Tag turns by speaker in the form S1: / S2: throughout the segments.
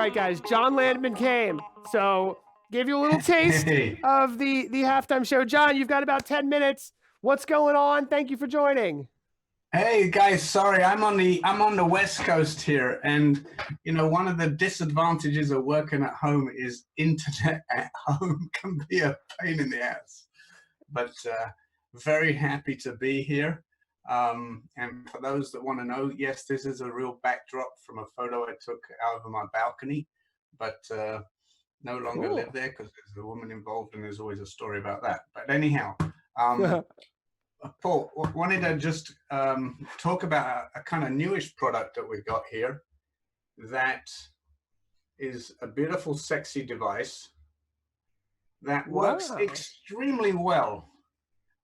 S1: right, guys. Jon Landman came. So give you a little taste of the halftime show. Jon, you've got about 10 minutes. What's going on? Thank you for joining.
S2: Hey guys, sorry, I'm on the West Coast here, and you know, one of the disadvantages of working at home is internet at home can be a pain in the ass. But very happy to be here. And for those that want to know, yes, this is a real backdrop from a photo I took out of my balcony, but no longer live there because there's a woman involved, and there's always a story about that. But anyhow, Paul, wanted to just talk about a kind of newish product that we've got here that is a beautiful, sexy device that works extremely well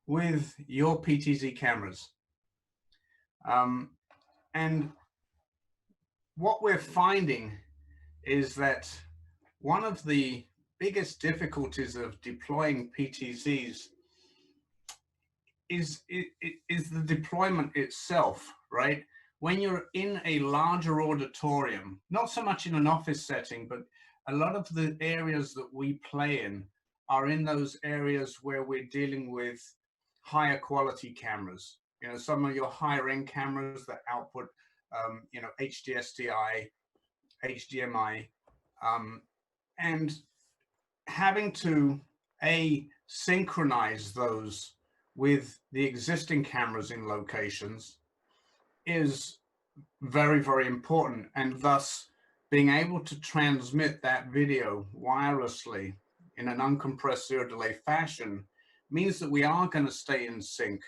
S2: with your PTZ cameras. And what we're finding is that one of the biggest difficulties of deploying PTZs is the deployment itself, right? When you're in a larger auditorium, not so much in an office setting, but a lot of the areas that we play in are in those areas where we're dealing with higher quality cameras. You know, some of your higher end cameras that output, you know, HD-SDI, HDMI, and having to synchronize those with the existing cameras in locations is very, very important, and thus being able to transmit that video wirelessly in an uncompressed zero delay fashion means that we are going to stay in sync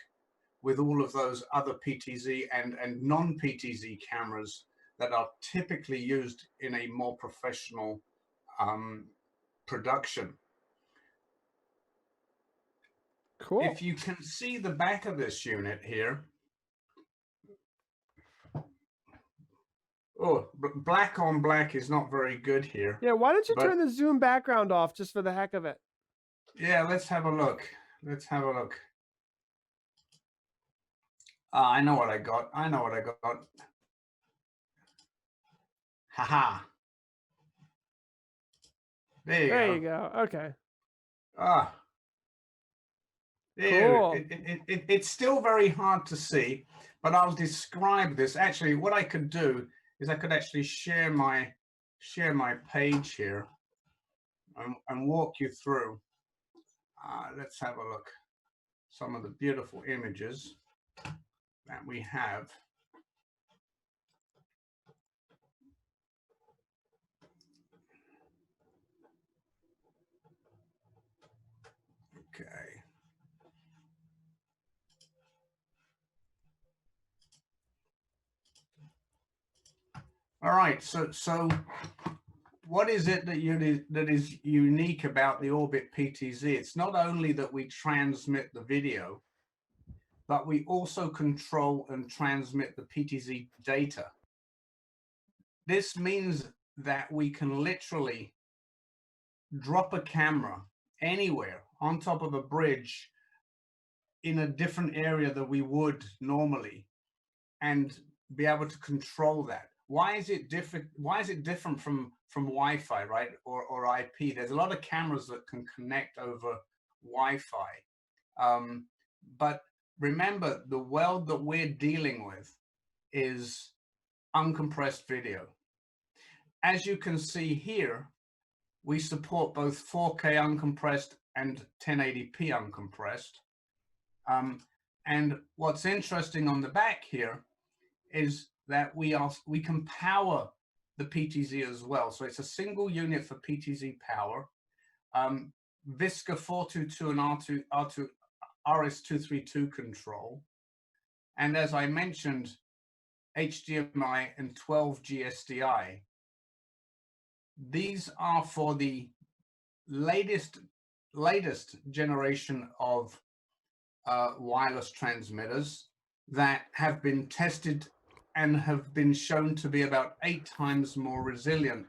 S2: with all of those other PTZ and non-PTZ cameras that are typically used in a more professional production.
S1: Cool.
S2: If you can see the back of this unit here, black on black is not very good here.
S1: Yeah, why don't you turn the zoom background off just for the heck of it?
S2: Yeah, let's have a look. Let's have a look. I know what I got. I know what I got. Haha. There
S1: you go. Okay.
S2: Cool. It's still very hard to see, but I'll describe this. Actually, what I could do is I could actually share my page here and walk you through. Let's have a look. Some of the beautiful images that we have. Okay. All right, so what is it that is unique about the Orbit PTZ? It's not only that we transmit the video, but we also control and transmit the PTZ data. This means that we can literally drop a camera anywhere on top of a bridge in a different area that we would normally and be able to control that. Why is it different? Why is it different from Wi-Fi, right? Or IP? There's a lot of cameras that can connect over Wi-Fi. But remember, the world that we're dealing with is uncompressed video. As you can see here, we support both 4K uncompressed and 1080p uncompressed. And what's interesting on the back here is that we can power the PTZ as well. So it's a single unit for PTZ power. Visca 422 and RS232 control. And as I mentioned, HDMI and 12G SDI. These are for the latest generation of wireless transmitters that have been tested and have been shown to be about 8 times more resilient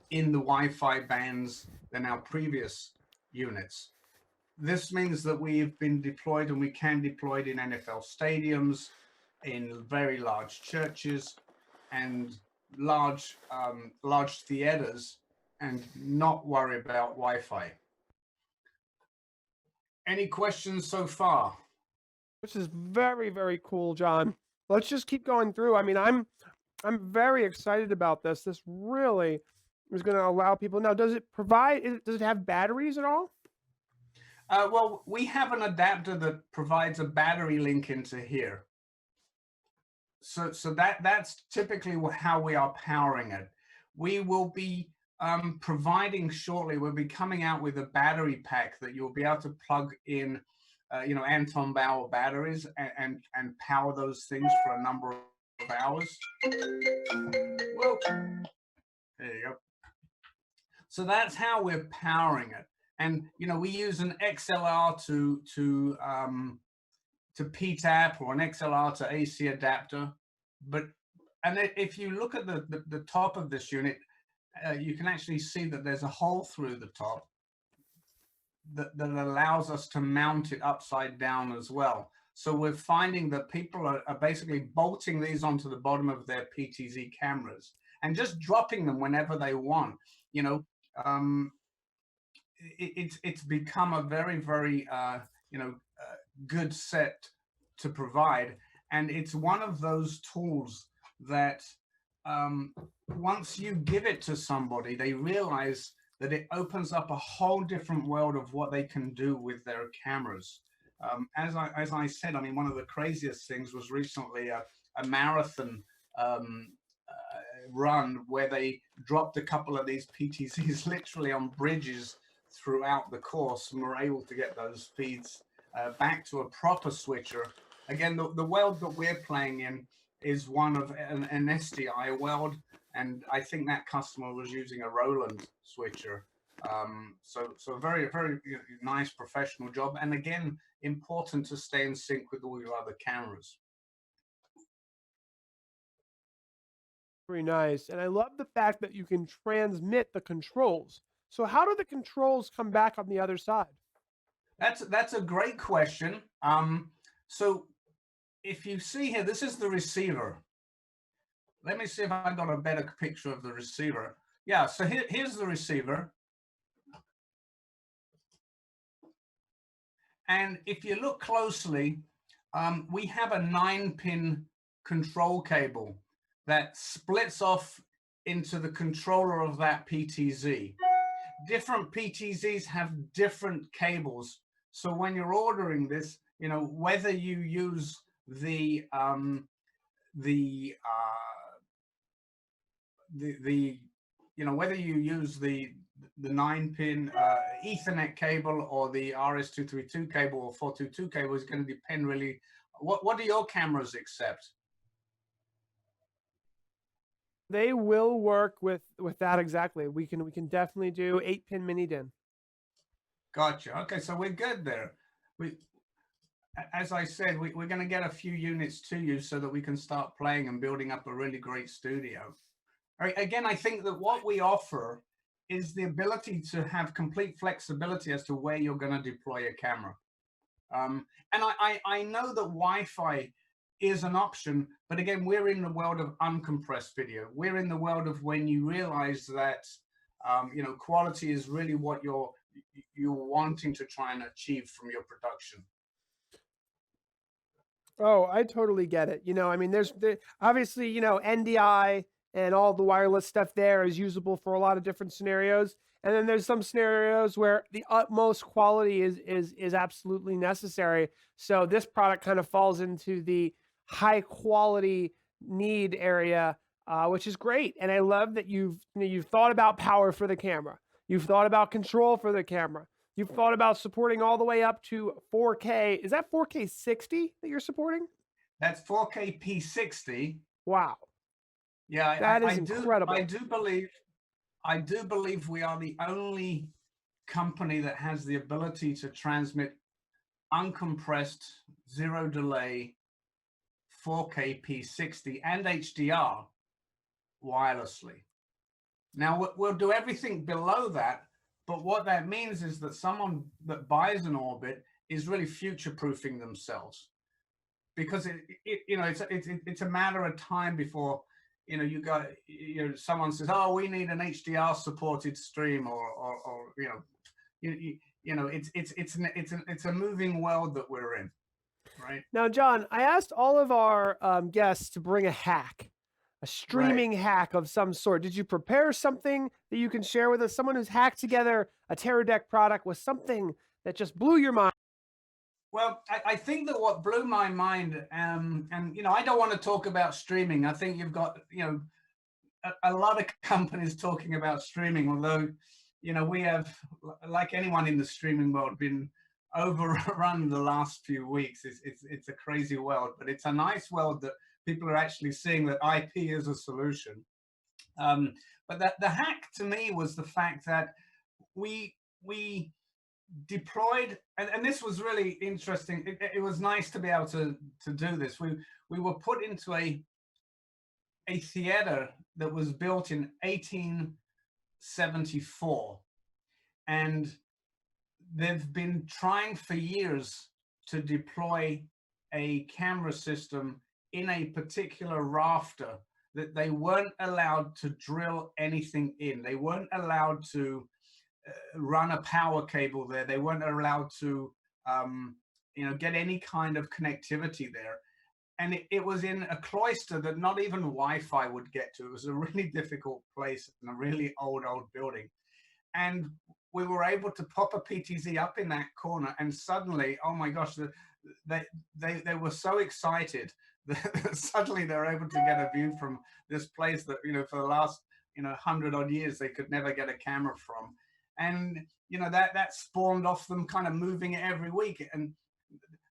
S2: in the Wi-Fi bands than our previous units. This means that we've been deployed, and we can deploy it in NFL stadiums, in very large churches, and large theaters and not worry about Wi-Fi. Any questions so far?
S1: Which is very, very cool, John. Let's just keep going through. I mean, I'm very excited about this. This really is going to allow people. Now, does it have batteries at all?
S2: Well, we have an adapter that provides a battery link into here. So that's typically how we are powering it. We will be providing shortly, we'll be coming out with a battery pack that you'll be able to plug in, Anton Bauer batteries and power those things for a number of hours. Whoa. There you go. So that's how we're powering it. And, we use an XLR to PTAP or an XLR to AC adapter. And if you look at the top of this unit, you can actually see that there's a hole through the top that allows us to mount it upside down as well. So we're finding that people are basically bolting these onto the bottom of their PTZ cameras and just dropping them whenever they want. It's become a very, very good set to provide, and it's one of those tools that once you give it to somebody, they realize that it opens up a whole different world of what they can do with their cameras. As I said, I mean, one of the craziest things was recently a marathon run where they dropped a couple of these PTZs literally on bridges throughout the course, and were able to get those feeds back to a proper switcher. Again, the world that we're playing in is one of an SDI world, and I think that customer was using a Roland switcher. So very, very nice professional job, and again, important to stay in sync with all your other cameras.
S1: Very nice. And I love the fact that you can transmit the controls. So how do the controls come back on the other side?
S2: That's a great question. So if you see here, this is the receiver. Let me see if I got a better picture of the receiver. Yeah, so here's the receiver. And if you look closely, we have a 9-pin control cable that splits off into the controller of that PTZ. Different PTZs have different cables. So when you're ordering this, whether you use the 9-pin Ethernet cable or the RS-232 cable or 422 cable is going to depend really. What do your cameras accept?
S1: They will work with that exactly. We can definitely do 8-pin mini DIN.
S2: Gotcha. Okay, so we're good there. As I said, we're going to get a few units to you so that we can start playing and building up a really great studio. All right, again, I think that what we offer is the ability to have complete flexibility as to where you're going to deploy a camera. And I know that Wi-Fi is an option, but again, we're in the world of uncompressed video. We're in the world of when you realize that quality is really what you're wanting to try and achieve from your production.
S1: Oh, I totally get it. I mean, there's obviously, NDI and all the wireless stuff there is usable for a lot of different scenarios. And then there's some scenarios where the utmost quality is absolutely necessary. So this product kind of falls into the high quality need area, which is great. And I love that you've thought about power for the camera. You've thought about control for the camera. You've thought about supporting all the way up to 4K. Is that 4K 60 that you're supporting?
S2: That's 4K P60.
S1: Wow.
S2: Yeah,
S1: that is incredible.
S2: I do believe we are the only company that has the ability to transmit uncompressed, zero delay, 4K P60 and HDR wirelessly. Now we'll do everything below that, but what that means is that someone that buys an Orbit is really future-proofing themselves, because it's a matter of time before you know, someone says, oh, we need an HDR supported stream, or you know, it's a moving world that we're in, right?
S1: Now, John, I asked all of our guests to bring a hack, a streaming hack of some sort. Did you prepare something that you can share with us? Someone who's hacked together a Teradek product with something that just blew your mind?
S2: Well, I think that what blew my mind, and you know, I don't want to talk about streaming. I think you've got, you know, a lot of companies talking about streaming, although, you know, we have, like anyone in the streaming world, been overrun the last few weeks. It's a crazy world, but it's a nice world that people are actually seeing that IP is a solution. But the hack to me was the fact that we deployed, and this was really interesting. It was nice to be able to do this. We were put into a theater that was built in 1874, and they've been trying for years to deploy a camera system in a particular rafter that they weren't allowed to drill anything in. They weren't allowed to run a power cable there. They weren't allowed to, you know, get any kind of connectivity there. And it was in a cloister that not even Wi-Fi would get to. It was a really difficult place in a really old building. And we were able to pop a PTZ up in that corner, and suddenly, oh my gosh, they were so excited that suddenly they're able to get a view from this place that, you know, for the last, you know, 100-odd years, they could never get a camera from. And, you know, that spawned off them kind of moving it every week. And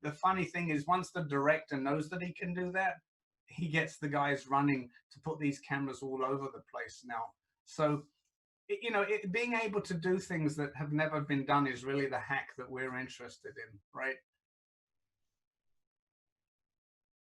S2: the funny thing is, once the director knows that he can do that, he gets the guys running to put these cameras all over the place now. So, you know, being able to do things that have never been done is really the hack that we're interested in, right?